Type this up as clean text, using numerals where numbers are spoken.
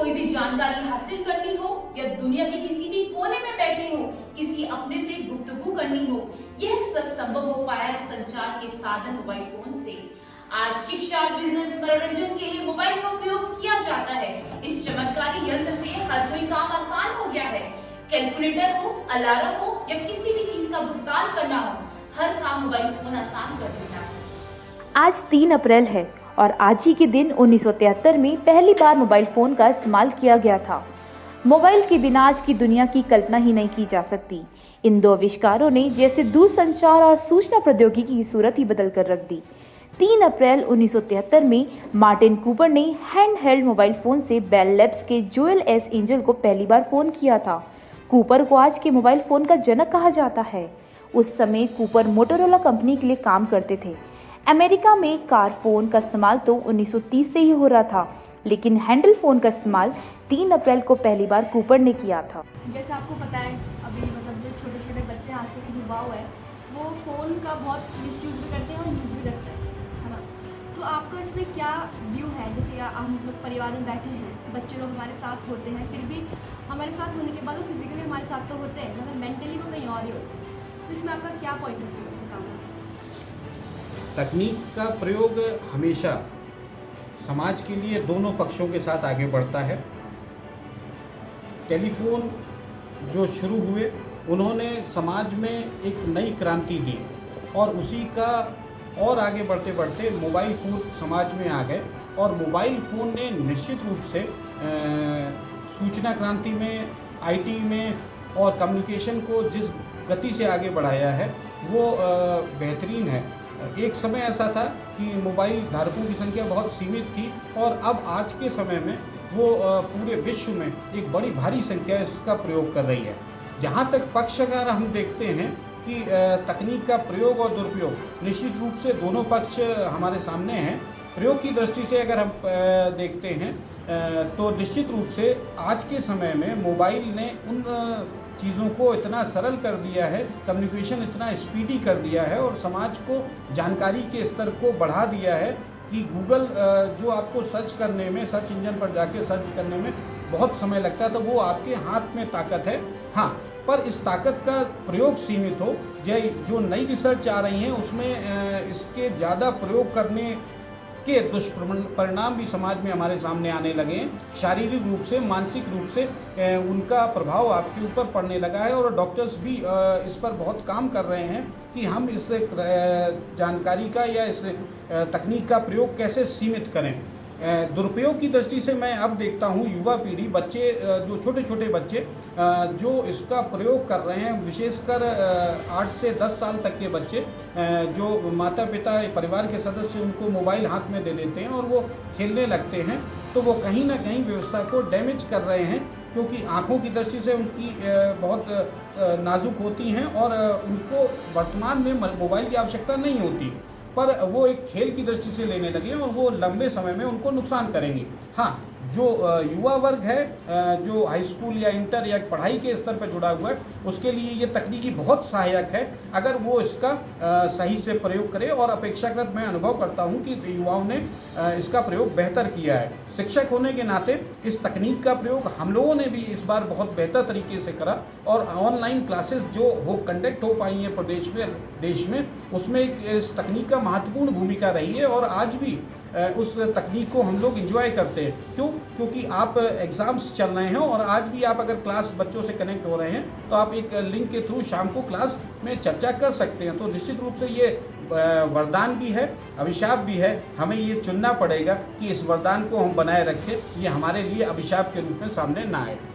कोई भी जानकारी हासिल करनी हो या दुनिया के किसी भी कोने में बैठे हो, किसी अपने से गुफ्तगू करनी हो, यह सब संभव हो पाया है संचार के साधन मोबाइल फोन से। आज शिक्षा, बिजनेस, मनोरंजन के लिए मोबाइल का उपयोग किया जाता है। इस चमत्कारी यंत्र से हर कोई काम आसान हो गया है। कैलकुलेटर हो, अलार्म हो या किसी भी चीज का भुगतान करना हो, हर काम मोबाइल फोन आसान कर देता है। आज 3 अप्रैल है और आज ही के दिन 1973 में पहली बार मोबाइल फ़ोन का इस्तेमाल किया गया था। मोबाइल के बिना आज की दुनिया की कल्पना ही नहीं की जा सकती। इन दो आविष्कारों ने जैसे दूरसंचार और सूचना प्रौद्योगिकी की सूरत ही बदल कर रख दी। 3 अप्रैल 1973 में मार्टिन कूपर ने हैंड हेल्ड मोबाइल फ़ोन से बेल लैब्स के जोएल एस एंजल को पहली बार फ़ोन किया था। कूपर को आज के मोबाइल फ़ोन का जनक कहा जाता है। उस समय कूपर मोटोरोला कंपनी के लिए काम करते थे। अमेरिका में कार फ़ोन का इस्तेमाल तो 1930 से ही हो रहा था, लेकिन हैंडल फ़ोन का इस्तेमाल 3 अप्रैल को पहली बार कूपर ने किया था। जैसे आपको पता है अभी जो छोटे छोटे बच्चे हैं, आजकल के युवाओं है, वो फ़ोन का बहुत मिसयूज़ भी करते हैं और यूज़ भी करते हैं, है ना। तो आपका इसमें क्या व्यू है? जैसे हम लोग परिवार में बैठे हैं, बच्चे लोग हमारे साथ होते हैं, फिर भी हमारे साथ होने के बाद वो फिजिकली हमारे साथ तो होते हैं, मगर मेंटली वो कहीं और ही होते हैं। तो इसमें आपका क्या पॉइंट ऑफ व्यू है, बताओ। तकनीक का प्रयोग हमेशा समाज के लिए दोनों पक्षों के साथ आगे बढ़ता है। टेलीफोन जो शुरू हुए, उन्होंने समाज में एक नई क्रांति दी और उसी का और आगे बढ़ते बढ़ते मोबाइल फ़ोन समाज में आ गए और मोबाइल फ़ोन ने निश्चित रूप से सूचना क्रांति में, आईटी में और कम्युनिकेशन को जिस गति से आगे बढ़ाया है वो बेहतरीन है। एक समय ऐसा था कि मोबाइल धारकों की संख्या बहुत सीमित थी और अब आज के समय में वो पूरे विश्व में एक बड़ी भारी संख्या इसका प्रयोग कर रही है। जहाँ तक पक्ष अगर हम देखते हैं कि तकनीक का प्रयोग और दुरुपयोग, निश्चित रूप से दोनों पक्ष हमारे सामने हैं। प्रयोग की दृष्टि से अगर हम देखते हैं तो निश्चित रूप से आज के समय में मोबाइल ने उन चीज़ों को इतना सरल कर दिया है, कम्युनिकेशन इतना स्पीडी कर दिया है और समाज को जानकारी के स्तर को बढ़ा दिया है कि गूगल जो आपको सर्च करने में, सर्च इंजन पर जाके सर्च करने में बहुत समय लगता है, तो वो आपके हाथ में ताकत है। हाँ, पर इस ताकत का प्रयोग सीमित हो। जो नई रिसर्च आ रही हैं उसमें इसके ज़्यादा प्रयोग करने के दुष्परिणाम भी समाज में हमारे सामने आने लगे हैं। शारीरिक रूप से, मानसिक रूप से उनका प्रभाव आपके ऊपर पड़ने लगा है और डॉक्टर्स भी इस पर बहुत काम कर रहे हैं कि हम इस जानकारी का या इस तकनीक का प्रयोग कैसे सीमित करें। दुरुपयोग की दृष्टि से मैं अब देखता हूँ युवा पीढ़ी, बच्चे, जो छोटे छोटे बच्चे जो इसका प्रयोग कर रहे हैं, विशेषकर 8 से 10 साल तक के बच्चे, जो माता पिता परिवार के सदस्य उनको मोबाइल हाथ में दे देते हैं और वो खेलने लगते हैं, तो वो कहीं ना कहीं व्यवस्था को डैमेज कर रहे हैं, क्योंकि आँखों की दृष्टि से उनकी बहुत नाजुक होती हैं और उनको वर्तमान में मोबाइल की आवश्यकता नहीं होती, पर वो एक खेल की दृष्टि से लेने लगे और वो लंबे समय में उनको नुकसान करेंगी। हाँ, जो युवा वर्ग है, जो हाई स्कूल या इंटर या पढ़ाई के स्तर पर जुड़ा हुआ है, उसके लिए ये तकनीकी बहुत सहायक है अगर वो इसका सही से प्रयोग करे और अपेक्षाकृत मैं अनुभव करता हूँ कि युवाओं ने इसका प्रयोग बेहतर किया है। शिक्षक होने के नाते इस तकनीक का प्रयोग हम लोगों ने भी इस बार बहुत बेहतर तरीके से करा और ऑनलाइन क्लासेस जो कंडक्ट हो पाई हैं प्रदेश में, देश में, उसमें इस तकनीक का महत्वपूर्ण भूमिका रही है और आज भी उस तकनीक को हम लोग एंजॉय करते हैं। क्यों? क्योंकि आप एग्ज़ाम्स चल रहे हैं और आज भी आप अगर क्लास बच्चों से कनेक्ट हो रहे हैं तो आप एक लिंक के थ्रू शाम को क्लास में चर्चा कर सकते हैं। तो निश्चित रूप से ये वरदान भी है, अभिशाप भी है। हमें ये चुनना पड़ेगा कि इस वरदान को हम बनाए रखें, ये हमारे लिए अभिशाप के रूप में सामने ना आए।